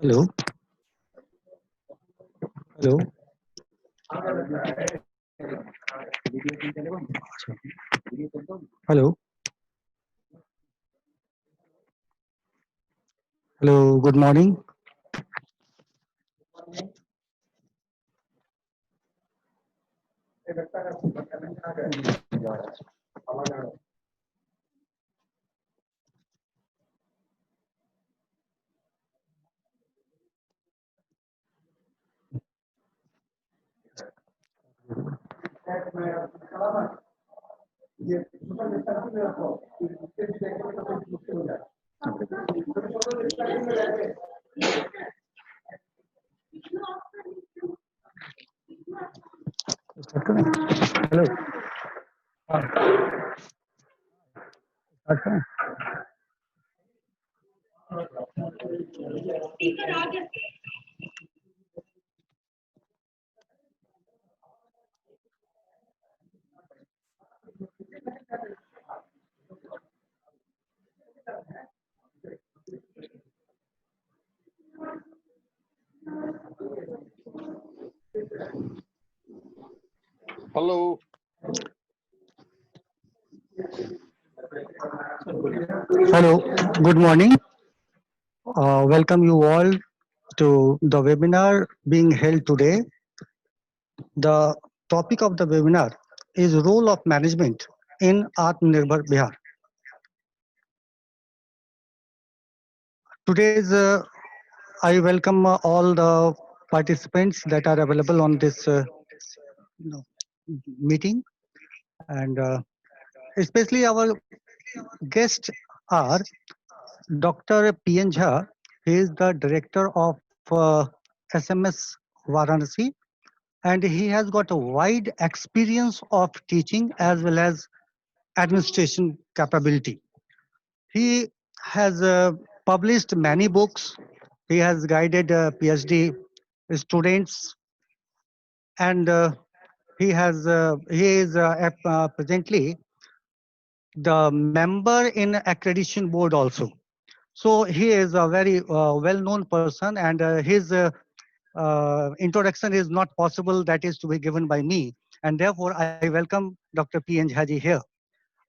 Hello, hello, hello, hello. Good morning. Start करें? Hello. Start करें? Hello. Hello. Good morning. Welcome you all to the webinar being held today. The topic of the webinar is role of management in Atamanirbhar Bihar. Today's I welcome all the participants that are available on this you know, meeting, and especially our guests are Dr. P.N. Jha. He is the director of SMS Varanasi, and he has got a wide experience of teaching as well as administration capability. He has published many books. He has guided PhD students, and he is presently the member in accreditation board also. So he is a very well-known person, and his introduction is not possible that is to be given by me, and therefore I welcome Dr. P.N. Jhaji here.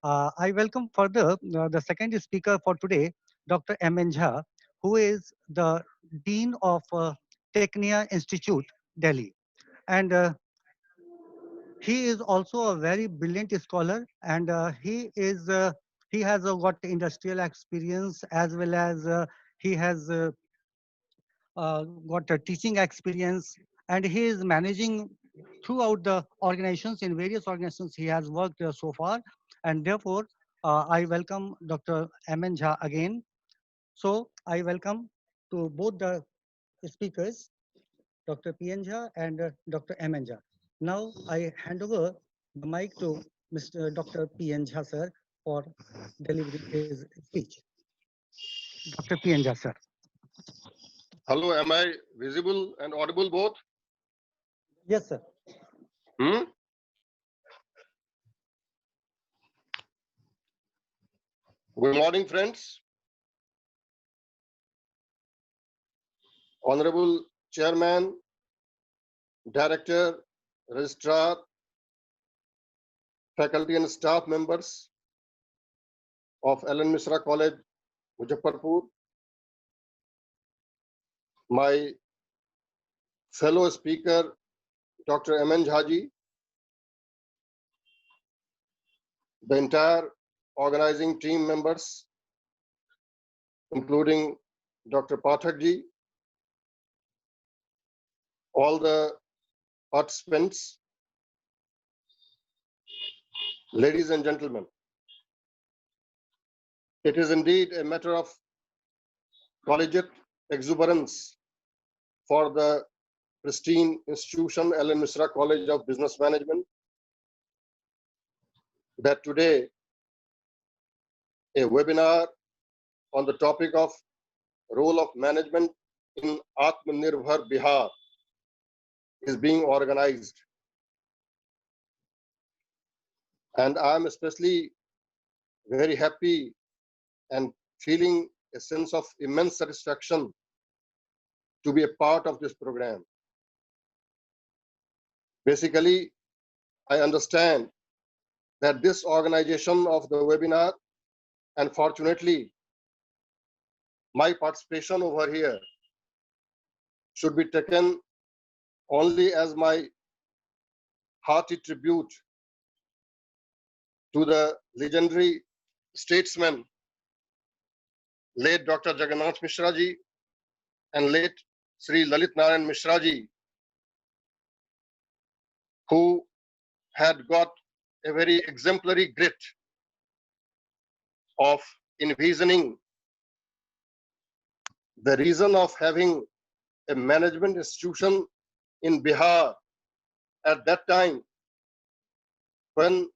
I welcome further the second speaker for today, Dr. M.N. Jha, who is the Dean of Technia Institute, Delhi. And he is also a very brilliant scholar, and he has got industrial experience as well as he has got a teaching experience, and he is managing throughout the organizations. In various organizations he has worked so far, and therefore I welcome Dr. M.N. Jha again. So I welcome to both the speakers, Dr. P.N. Jha and Dr. M.N. Jha. Now I hand over the mic to Mr. Dr. P.N. Jha sir for delivering his speech. Dr. P.N. Jha sir. Hello. Am I visible and audible both? Yes sir. Hmm? Good morning, friends. Honorable Chairman, Director, Registrar, faculty and staff members of Mishra College, Muzaffarpur, my fellow speaker, Dr. M.N. Jhaji, the entire organizing team members, including Dr. Pathakji, all the participants, ladies and gentlemen. It is indeed a matter of collegiate exuberance for the pristine institution, Mishra College of Business Management, that today a webinar on the topic of role of management in Atamanirbhar Bihar is being organized. And I am especially very happy and feeling a sense of immense satisfaction to be a part of this program. Basically, I understand that this organization of the webinar, and fortunately, my participation over here should be taken only as my hearty tribute to the legendary statesman, late Dr. Jagannath Mishra ji and late Sri Lalit Narayan Mishra ji, who had got a very exemplary grit of envisioning the reason of having a management institution in Bihar at that time when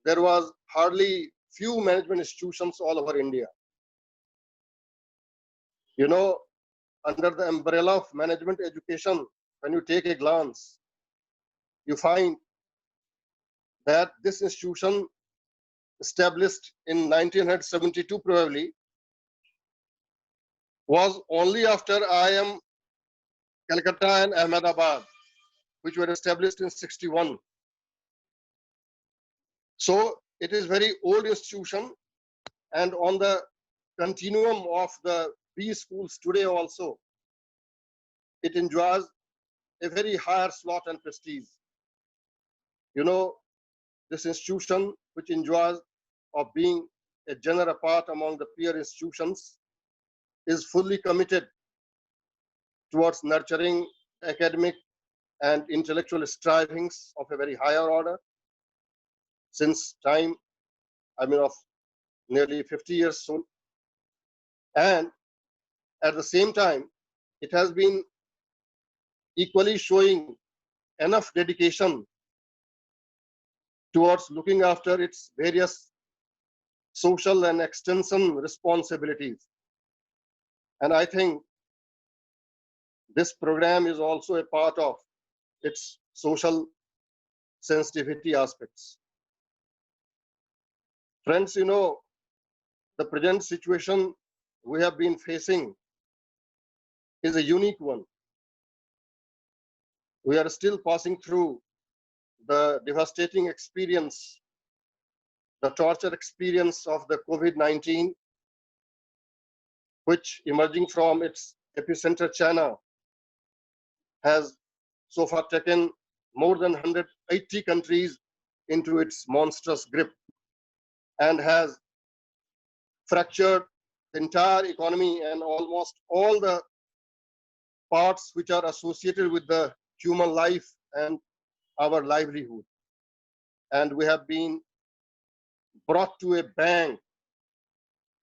there was hardly few management institutions all over India. You know, under the umbrella of management education, when you take a glance, you find that this institution, established in 1972 probably, was only after IIM Calcutta and Ahmedabad, which were established in 61. So it is very old institution, and on the continuum of the B schools today also, it enjoys a very higher slot and prestige. You know, this institution, which enjoys of being a general part among the peer institutions, is fully committed towards nurturing academic and intellectual strivings of a very higher order since time, I mean, of nearly 50 years soon. And at the same time, it has been equally showing enough dedication towards looking after its various social and extension responsibilities. And I think this program is also a part of its social sensitivity aspects. Friends, you know, the present situation we have been facing is a unique one. We are still passing through the devastating experience, the torture experience of the COVID-19, which, emerging from its epicenter China, has so far taken more than 180 countries into its monstrous grip and has fractured the entire economy and almost all the parts which are associated with the human life and our livelihood. And we have been brought to a bang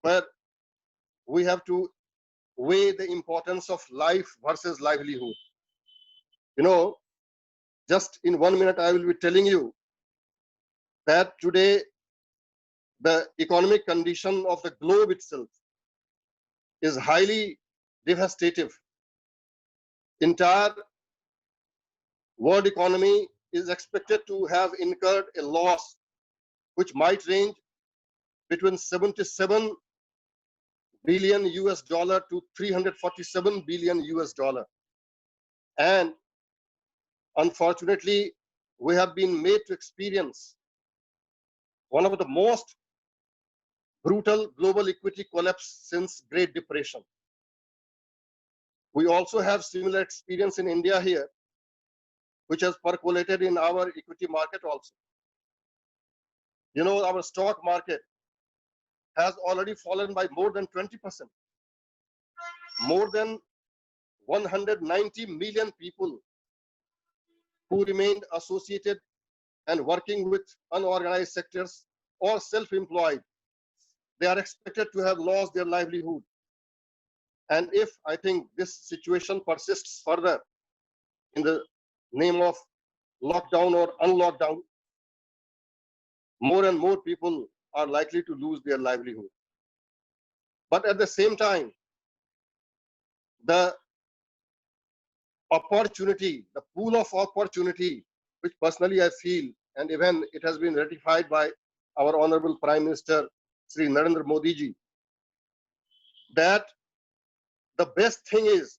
where we have to weigh the importance of life versus livelihood. You know, just in 1 minute, I will be telling you that today the economic condition of the globe itself is highly devastative. Entire world economy is expected to have incurred a loss which might range between 77 billion US dollar to 347 billion US dollar. And unfortunately, we have been made to experience one of the most brutal global equity collapse since Great Depression. We also have similar experience in India here, which has percolated in our equity market also. You know, our stock market has already fallen by more than 20%. More than 190 million people who remained associated and working with unorganized sectors or self-employed, they are expected to have lost their livelihood. And if I think this situation persists further in the name of lockdown or unlockdown, more and more people are likely to lose their livelihood. But at the same time, the opportunity, the pool of opportunity, which personally I feel, and even it has been ratified by our Honorable Prime Minister, Sri Narendra Modi ji, that the best thing is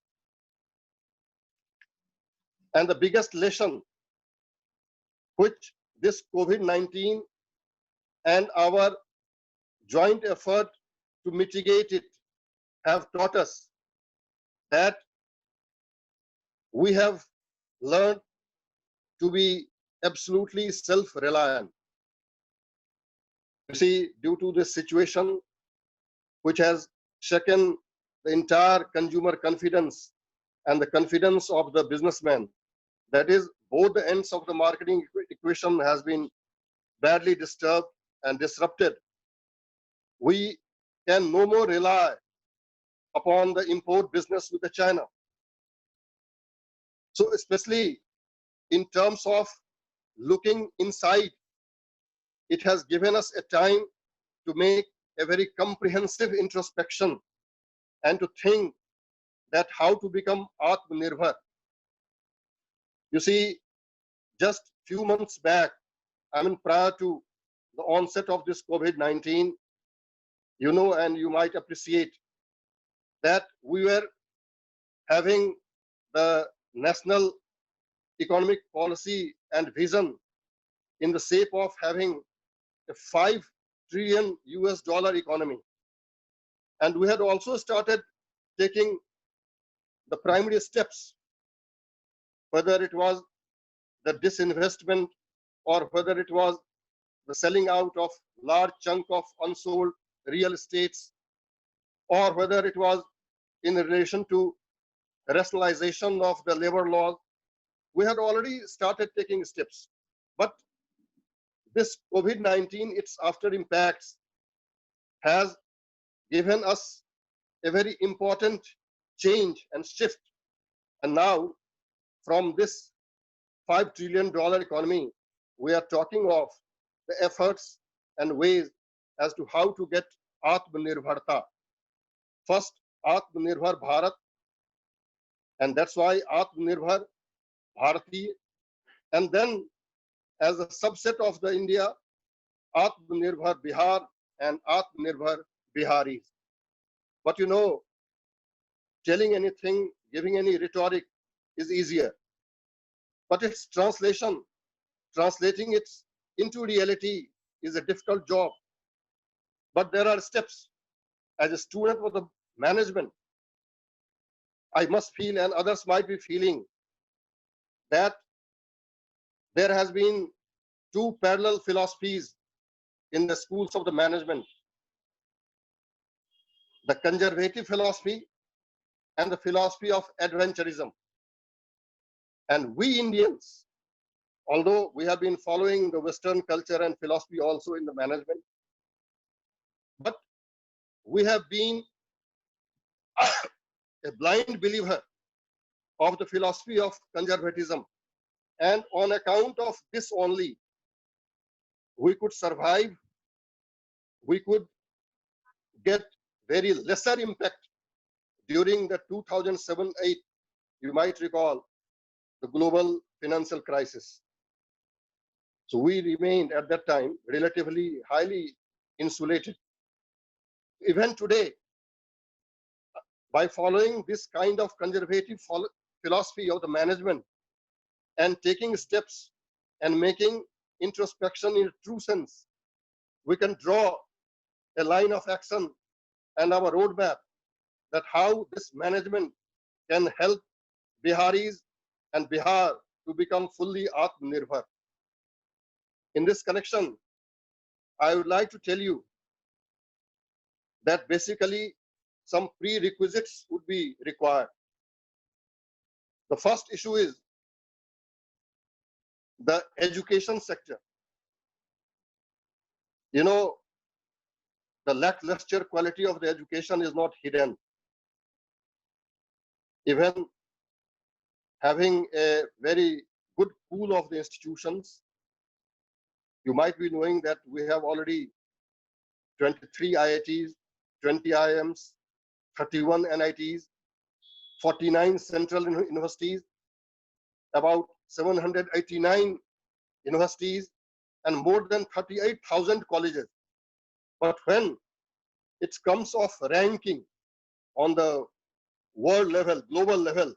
And the biggest lesson which this COVID-19 and our joint effort to mitigate it have taught us that we have learned to be absolutely self-reliant. You see, due to this situation, which has shaken the entire consumer confidence and the confidence of the businessman, that is, both the ends of the marketing equation has been badly disturbed and disrupted. We can no more rely upon the import business with the China. So especially in terms of looking inside, it has given us a time to make a very comprehensive introspection and to think that how to become Atmanirbhar. You see, just few months back, prior to the onset of this COVID-19, you know, and you might appreciate that we were having the national economic policy and vision in the shape of having a 5 trillion US dollar economy. And we had also started taking the primary steps, whether it was the disinvestment or whether it was the selling out of large chunk of unsold real estates, or whether it was in relation to rationalization of the labor laws. We had already started taking steps. But this COVID-19, its after impacts, has given us a very important change and shift. And now, from this $5 trillion economy, we are talking of the efforts and ways as to how to get Atmanirbharta. First, Atmanirbhar Bharat, and that's why Atmanirbhar Bharati, and then as a subset of the India, Atamanirbhar Bihar and Atamanirbhar Biharis. But you know, telling anything, giving any rhetoric is easier. But its translation, translating it into reality is a difficult job. But there are steps. As a student of the management, I must feel, and others might be feeling, that there has been two parallel philosophies in the schools of the management: the conservative philosophy and the philosophy of adventurism. And we Indians, although we have been following the Western culture and philosophy also in the management, but we have been a blind believer of the philosophy of conservatism. And on account of this only, we could survive, we could get very lesser impact during the 2007-8, you might recall, the global financial crisis. So we remained at that time relatively highly insulated. Even today, by following this kind of conservative philosophy of the management and taking steps and making introspection in a true sense, we can draw a line of action and our roadmap that how this management can help Biharis and Bihar to become fully Atmanirbhar. In this connection, I would like to tell you that basically some prerequisites would be required. The first issue is the education sector. You know, the lackluster quality of the education is not hidden. Even having a very good pool of the institutions, you might be knowing that we have already 23 IITs, 20 IIMs, 31 NITs, 49 central universities, about 789 universities, and more than 38,000 colleges. But when it comes of ranking on the world level, global level,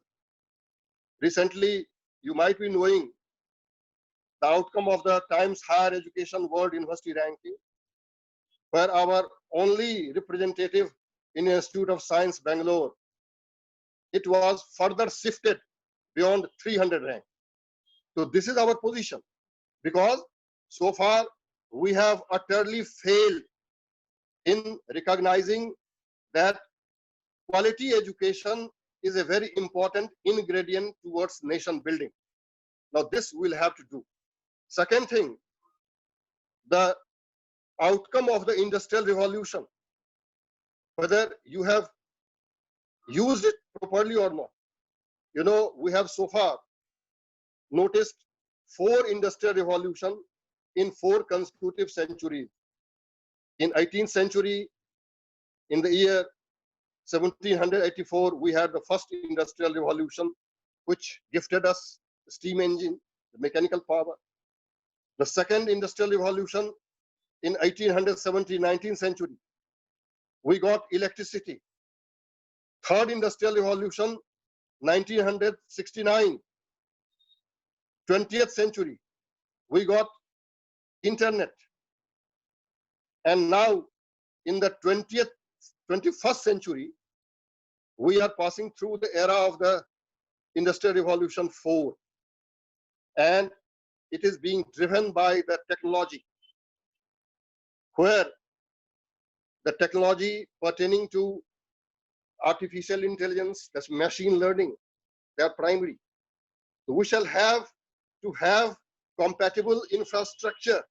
recently you might be knowing the outcome of the Times Higher Education World University Ranking, where our only representative in Institute of Science, Bangalore, it was further shifted beyond 300 rank. So this is our position, because so far we have utterly failed in recognizing that quality education is a very important ingredient towards nation building. Now this we'll have to do. Second thing, the outcome of the Industrial Revolution, whether you have used it properly or not. You know, we have so far noticed 4 industrial revolution in 4 consecutive centuries. In 18th century, in the year 1784, we had the first industrial revolution, which gifted us the steam engine, the mechanical power. The second industrial revolution in 1870, 19th century, we got electricity. Third industrial revolution, 1969, 20th century, we got internet. And now in the 21st century, we are passing through the era of the Industrial Revolution 4. And it is being driven by the technology, where the technology pertaining to artificial intelligence, that's machine learning, they are primary. So we shall have to have compatible infrastructure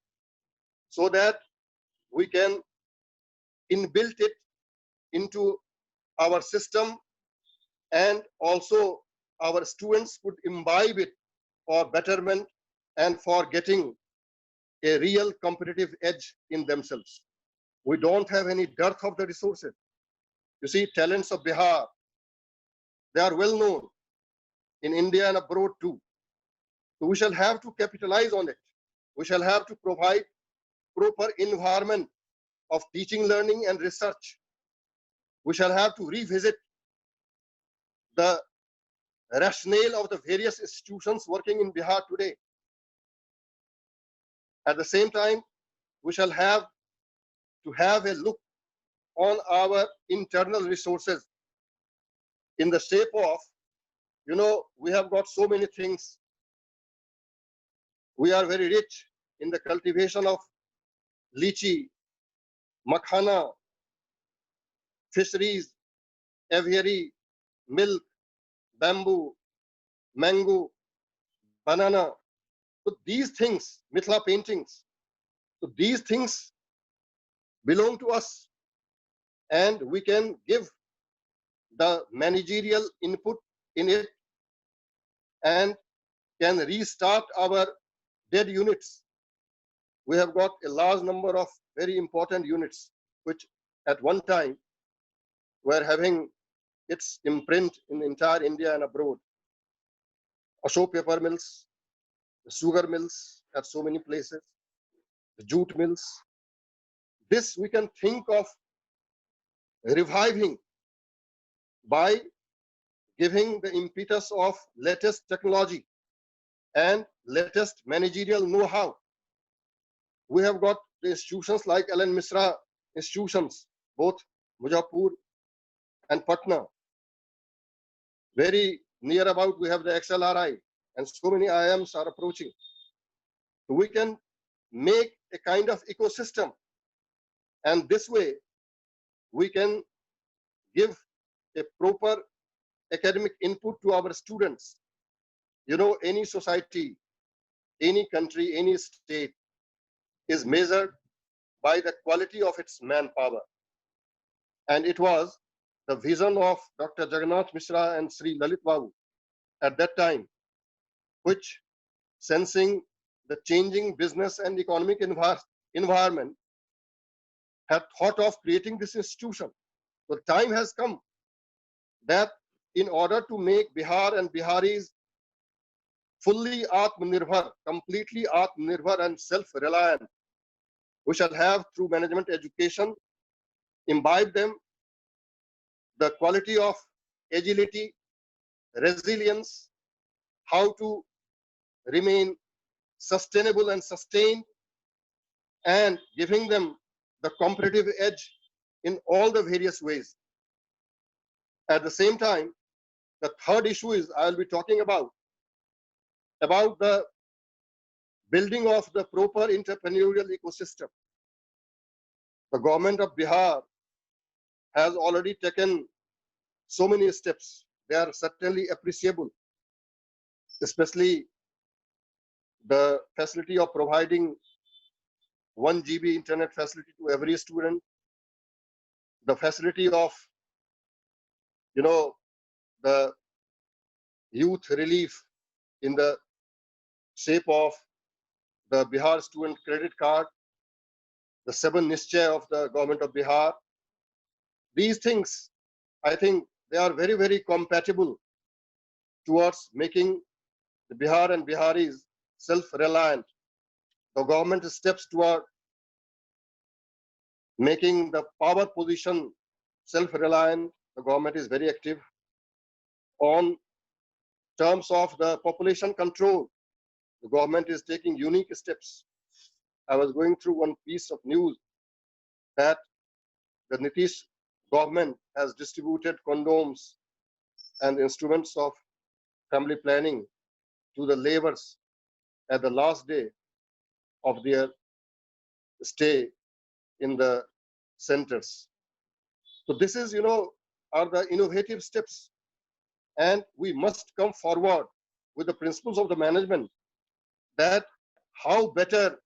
so that we can inbuilt it into our system, and also our students could imbibe it for betterment and for getting a real competitive edge in themselves. We don't have any dearth of the resources. You see, talents of Bihar, they are well known in India and abroad too. So we shall have to capitalize on it. We shall have to provide proper environment of teaching, learning, and research. We shall have to revisit the rationale of the various institutions working in Bihar today. At the same time, we shall have to have a look on our internal resources in the shape of, you know, we have got so many things. We are very rich in the cultivation of lychee, makhana, fisheries, aviary, milk, bamboo, mango, banana. So these things, Mithila paintings, so these things belong to us, and we can give the managerial input in it and can restart our dead units. We have got a large number of very important units which at one time were having its imprint in entire India and abroad. Ashok paper mills, the sugar mills at so many places, the jute mills. This we can think of reviving by giving the impetus of latest technology and latest managerial know-how. We have got the institutions like Mishra institutions, both Muzaffarpur and Patna. Very near about, we have the XLRI, and so many IIMs are approaching. So we can make a kind of ecosystem, and this way we can give a proper academic input to our students. You know, any society, any country, any state is measured by the quality of its manpower. And it was the vision of Dr. Jagannath Mishra and Sri Lalit Babu at that time, which, sensing the changing business and economic environment, had thought of creating this institution. The time has come that in order to make Bihar and Biharis fully Atmanirbhar, completely Atmanirbhar and self-reliant, we shall have, through management education, imbibe them the quality of agility, resilience, how to remain sustainable and sustained, and giving them the competitive edge in all the various ways. At the same time, the third issue is I'll be talking about the building of the proper entrepreneurial ecosystem. The government of Bihar has already taken so many steps. They are certainly appreciable, especially the facility of providing 1 GB internet facility to every student, the facility of, the youth relief in the shape of the Bihar student credit card, the 7 Nischay of the government of Bihar. These things, I think they are very, very compatible towards making the Bihar and Biharis self-reliant. The government steps toward making the power position self-reliant. The government is very active on terms of the population control. The government is taking unique steps. I was going through one piece of news that the Nitish government has distributed condoms and instruments of family planning to the laborers at the last day of their stay in the centers. So this is, are the innovative steps, and we must come forward with the principles of the management that how better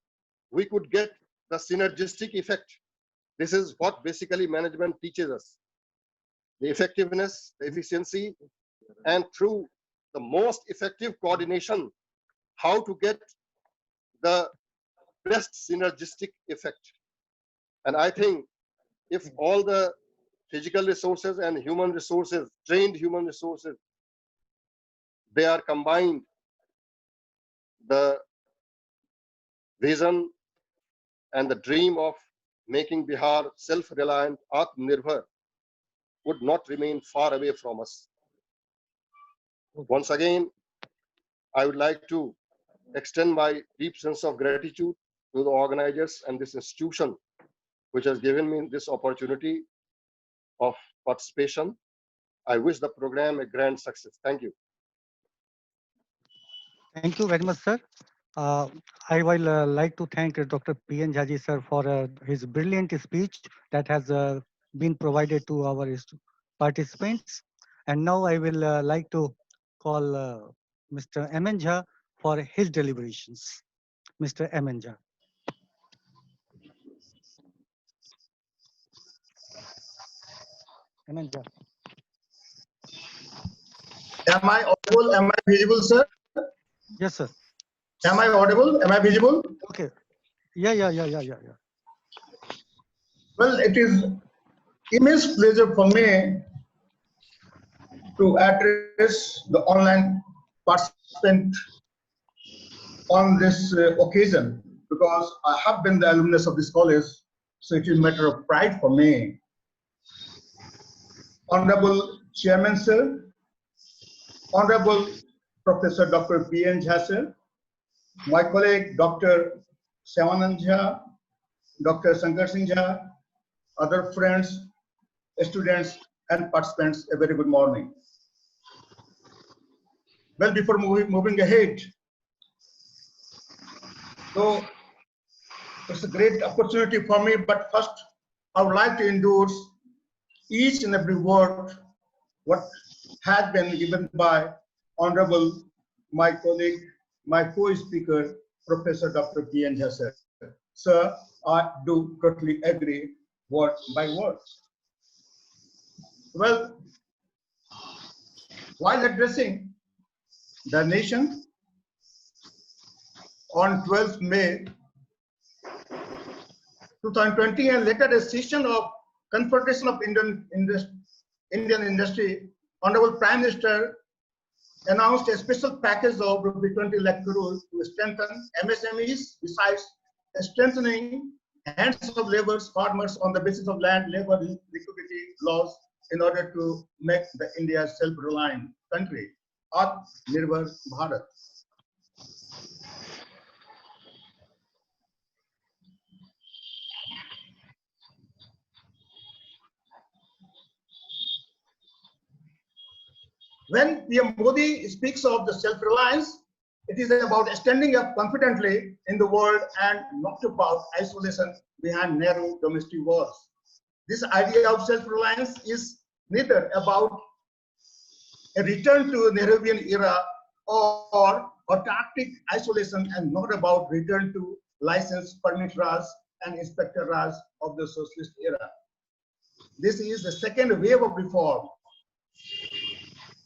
we could get the synergistic effect. This is what basically management teaches us. The effectiveness, the efficiency, and through the most effective coordination, how to get the best synergistic effect. And I think if all the physical resources and human resources, trained human resources, they are combined, the vision and the dream of making Bihar self-reliant, Atamanirbhar, would not remain far away from us. Once again, I would like to extend my deep sense of gratitude to the organizers and this institution, which has given me this opportunity of participation. I wish the program a grand success. Thank you. Thank you very much, sir. Uh, I will like to thank Dr. P.N. Jhaji, sir, for his brilliant speech that has been provided to our participants. And now I will like to call Mr. M.N. Jha for his deliberations. Mr. M.N. Jha. M.N. Jha. Am I audible? Am I visible, sir? Yes, sir. Am I audible? Am I visible? Okay. Yeah. Well, it is immense pleasure for me to address the online participant on this occasion, because I have been the alumnus of this college, so it is a matter of pride for me. Honorable Chairman, sir, Honorable Professor Dr. P.N. Jha, sir, my colleague Dr. Shyamanand Jha, Dr. Shankar Singh Jha, other friends, students, and participants, a very good morning. Well, before moving ahead, so it's a great opportunity for me, but first I would like to endorse each and every word what has been given by Honorable, my colleague, my co-speaker, Professor Dr. P.N. Jha, sir. Sir, I do totally agree word by word. Well, while addressing the nation on 12th May 2020 and later a session of Confederation of Indian Industry, Honorable Prime Minister announced a special package of 20 lakh crore to strengthen MSMEs, besides strengthening hands of laborers, farmers on the basis of land, labor, liquidity laws in order to make the India self-reliant country, Atamanirbhar Bharat. When PM Modi speaks of the self-reliance, it is about standing up confidently in the world and not about isolation behind narrow domestic walls. This idea of self-reliance is neither about a return to a Nehruvian era or autarkic isolation, and not about return to license, permit Raj and inspector Raj of the socialist era. This is the second wave of reform,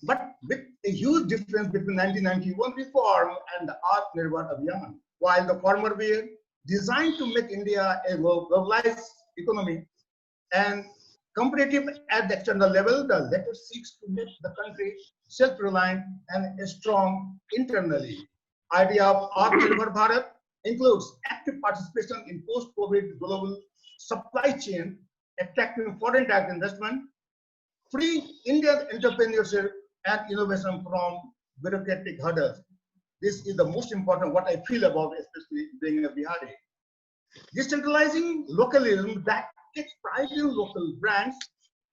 but with a huge difference between 1991 reform and the Atamanirbhar Abhiyan. While the former were designed to make India a globalized economy and competitive at the external level, the latter seeks to make the country self-reliant and strong internally. Idea of Atamanirbhar Bharat includes active participation in post-COVID global supply chain, attracting foreign direct investment, free Indian entrepreneurship and innovation from bureaucratic hurdles. This is the most important what I feel about, especially being a Bihari. Decentralizing localism that takes pride in local brands,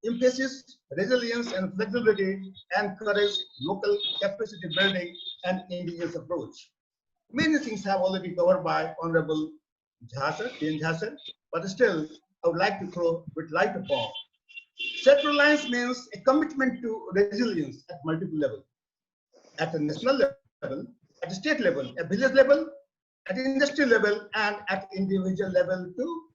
emphasizes resilience and flexibility, encourages local capacity building and indigenous approach. Many things have already covered by Honorable Jhasar, but still I would like to throw a bit light upon. Self-reliance means a commitment to resilience at multiple levels, at a national level, at a state level, at village level, at industry level, and at individual level too.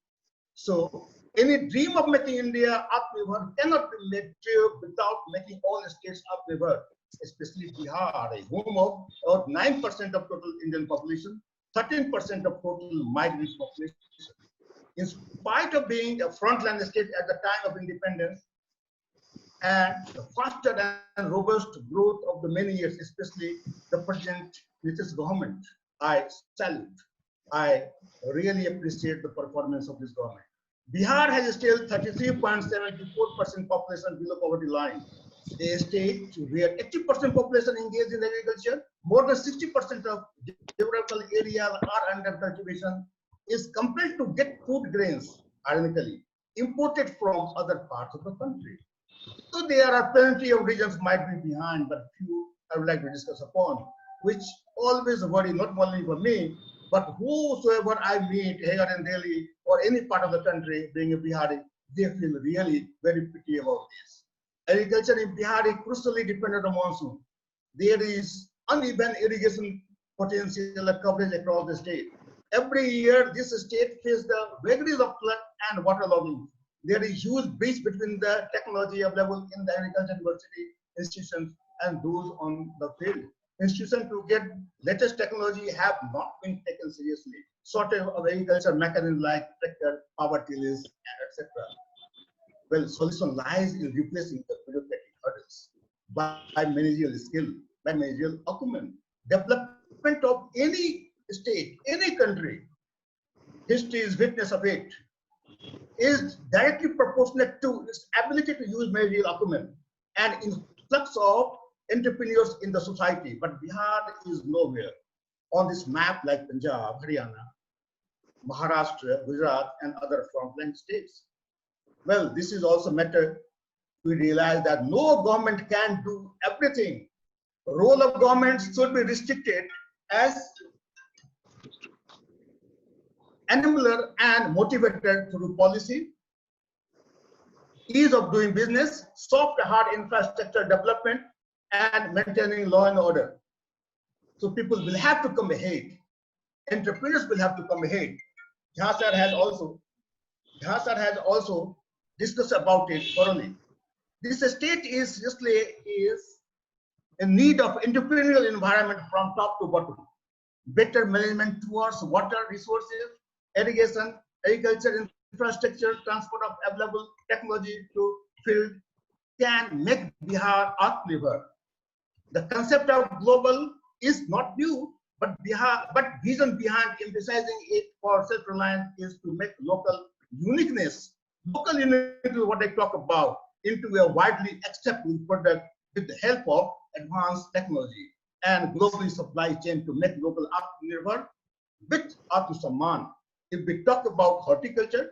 So any dream of making India Atmanirbhar cannot be made true without making all states Atmanirbhar, especially Bihar, a home of about 9% of total Indian population, 13% of total migrant population. In spite of being a frontline state at the time of independence, and the faster and robust growth of the many years, especially the present Nitish government, I salute. I really appreciate the performance of this government. Bihar has still 33.74% population below poverty line. A state where 80% population engaged in agriculture, more than 60% of geographical areas are under cultivation, is compelled to get food grains, ironically, imported from other parts of the country. So there are plenty of regions might be behind, but few I would like to discuss upon, which always worry not only for me, but whosoever I meet here in Delhi or any part of the country, being a Bihari, they feel really very pity about this. Agriculture in Bihar is crucially dependent on monsoon. There is uneven irrigation potential coverage across the state. Every year, this state faces the vagaries of flood and waterlogging. There is huge breach between the technology available in the agriculture university institutions and those on the field. Institutions to get latest technology have not been taken seriously. Shortage of agriculture mechanisms like tractor, power tillers, etc. Well, solution lies in replacing the bureaucratic hurdles by managerial skill, by managerial acumen. Development of any state, any country, history is witness of it, is directly proportionate to its ability to use managerial acumen and influx of entrepreneurs in the society. But Bihar is nowhere on this map like Punjab, Haryana, Maharashtra, Gujarat, and other frontline states. Well, this is also a matter we realize that no government can do everything. The role of government should be restricted as enabler and motivator through policy, ease of doing business, soft hard infrastructure development, and maintaining law and order. So people will have to come ahead. Entrepreneurs will have to come ahead. Jhasar has also discussed about it thoroughly. This state is in need of entrepreneurial environment from top to bottom. Better management towards water resources, irrigation, agriculture infrastructure, transport of available technology to field can make Bihar Atmanirbhar. The concept of global is not new, but vision behind emphasizing it for self-reliance is to make local uniqueness, local unity, what I talk about, into a widely acceptable product with the help of advanced technology and globally supply chain to make local Atmanirbhar with Atmasamman. If we talk about horticulture,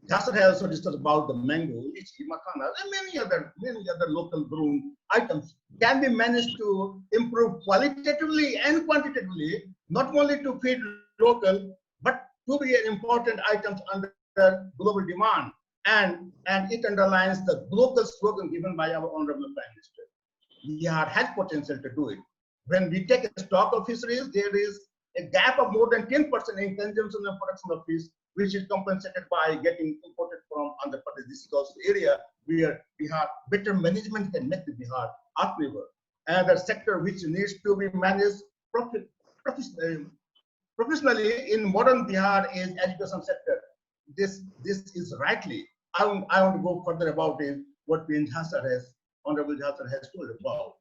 Jasser has also discussed about the mango, lychee, makhana, and many other local grown items can be managed to improve qualitatively and quantitatively, not only to feed local, but to be an important items under global demand. And it underlines the global slogan given by our Honorable Prime Minister. Bihar has potential to do it. When we take a stock of fisheries, there is a gap of more than 10% in consumption and production of fish, which is compensated by getting imported from Andhra Pradesh. This is also area where Bihar better management can make the Bihar Atmanirbhar. Another sector which needs to be managed professionally in modern Bihar is education sector. This is rightly. I want to go further about it. What Honorable Jhasar has told about.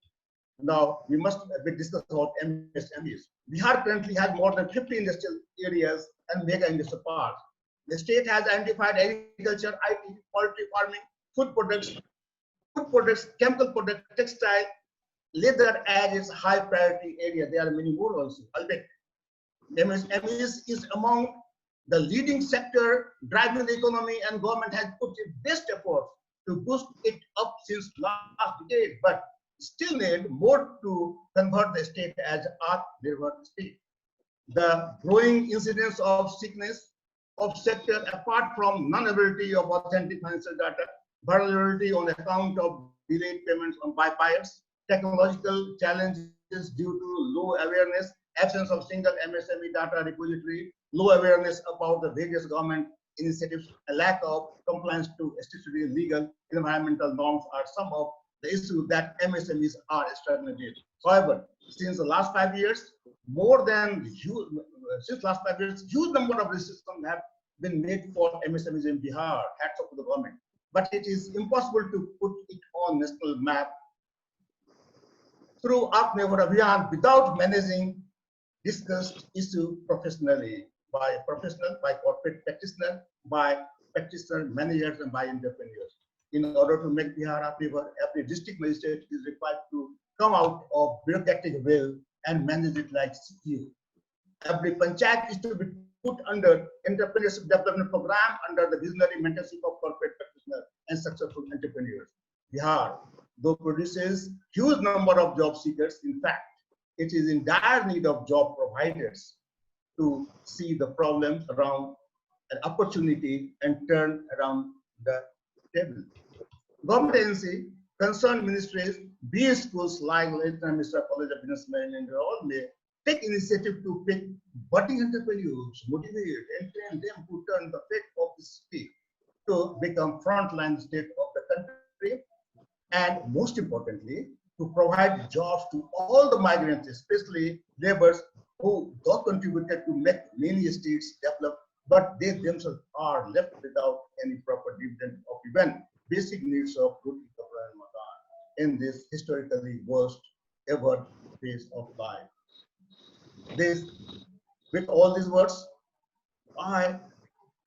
Now we must discuss about MSMEs. Bihar currently has more than 50 industrial areas and mega industrial parks. The state has identified agriculture, IT, poultry farming, food products, chemical products, textile, leather as its high priority area. There are many more also. Albeit MSMEs is among the leading sector driving the economy, and government has put its best efforts to boost it up since last decade, but still need more to convert the state as Atmanirbhar state. The growing incidence of sickness of sector apart from non-availability of authentic financial data, vulnerability on account of delayed payments on by buyers, technological challenges due to low awareness, absence of single MSME data repository, low awareness about the various government initiatives, a lack of compliance to statutory, legal, environmental norms are some of the issues that MSMEs are struggling with. However, since the last 5 years, huge number of systems have been made for MSMEs in Bihar, hats off to the government. But it is impossible to put it on national map through Atmanirbhar Abhiyan without managing discussed issue professionally by corporate practitioner, by practitioner managers, and by entrepreneurs. In order to make Bihar Atmanirbhar, every district magistrate is required to come out of bureaucratic will and manage it like CEO. Every panchayat is to be put under entrepreneurship development program under the visionary mentorship of corporate practitioners and successful entrepreneurs. Bihar, though produces huge number of job seekers, in fact, it is in dire need of job providers to see the problems around an opportunity and turn around the table. Government agency, concerned ministries, be it schools like Mishra College of Business Management, all may take initiative to pick budding entrepreneurs, motivate and train them to turn the fate of the state to become frontline state of the country, and most importantly, to provide jobs to all the migrants, especially laborers who got contributed to make many states develop, but they themselves are left without any proper dividend of even basic needs of food, and makan in this historically worst ever phase of life. This, with all these words, I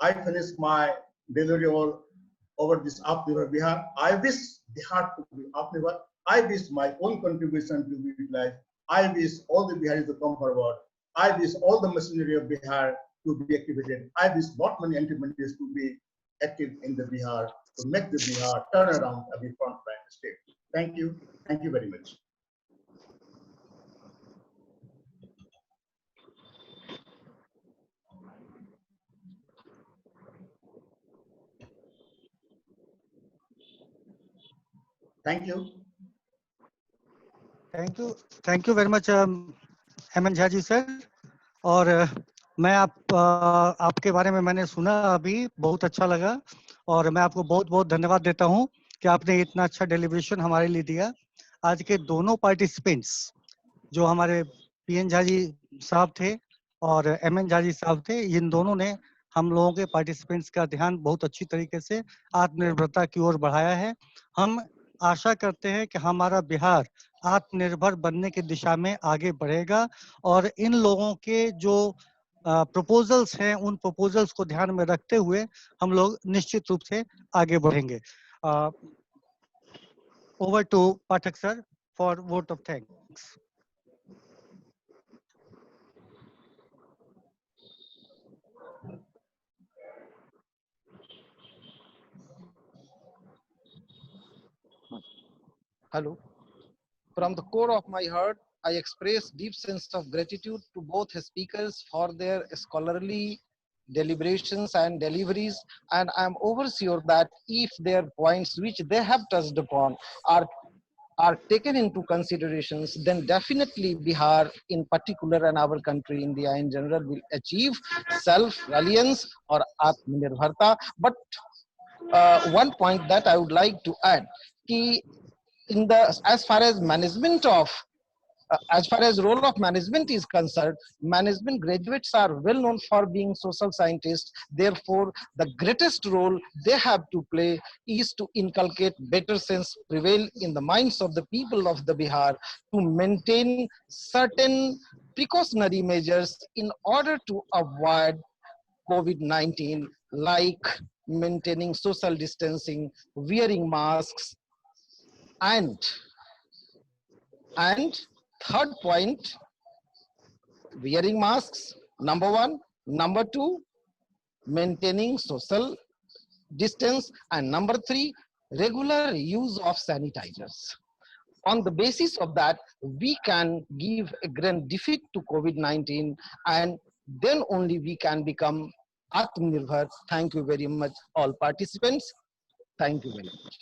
I finish my delivery over this Atmanirbhar Bihar. I wish Bihar to be Atmanirbhar. I wish my own contribution to be utilized. I wish all the Biharis to come forward. I wish all the machinery of Bihar to be activated. I wish not many entrepreneurs to be active in the Bihar to make the Bihar turn around and be frontline state. Thank you. Thank you very much. Thank you. Thank you very much MN Jha ji sir. और मैं आपके बारे में मैंने सुना अभी, बहुत अच्छा लगा और मैं आपको बहुत बहुत धन्यवाद देता हूं कि आपने इतना अच्छा डेलीब्रेशन हमारे लिए दिया। आज के दोनों पार्टिसिपेंट्स जो हमारे पीएन झा जी साहब थे और एमएन झा जी साहब थे, इन दोनों ने हम लोगों के पार्टिसिपेंट्स का ध्यान बहुत अच्छी तरीके से आत्मनिर्भरता की ओर बढ़ाया है। हम आशा करते हैं कि हमारा बिहार आत्मनिर्भर बनने की दिशा में आगे बढ़ेगा और इन लोगों के जो प्रपोजल्स हैं, उन प्रपोजल्स को ध्यान में रखते हुए हम लोग निश्चित रूप से आगे बढ़ेंगे। Over to Pathak sir for vote of thanks. Hello. From the core of my heart, I express deep sense of gratitude to both speakers for their scholarly deliberations and deliveries. And I'm oversure that if their points which they have touched upon are taken into considerations, then definitely Bihar in particular and our country, India in general, will achieve self-reliance or Atmanirbharta. But one point that I would like to add, ki in the as far as management of as far as role of management is concerned, management graduates are well known for being social scientists. Therefore, the greatest role they have to play is to inculcate better sense prevail in the minds of the people of the Bihar to maintain certain precautionary measures in order to avoid COVID-19, like maintaining social distancing, wearing masks, and and third point, wearing masks, number one. Number two, maintaining social distance. And number three, regular use of sanitizers. On the basis of that, we can give a grand defeat to COVID-19, and then only we can become Atmanirbhar. Thank you very much, all participants. Thank you very much.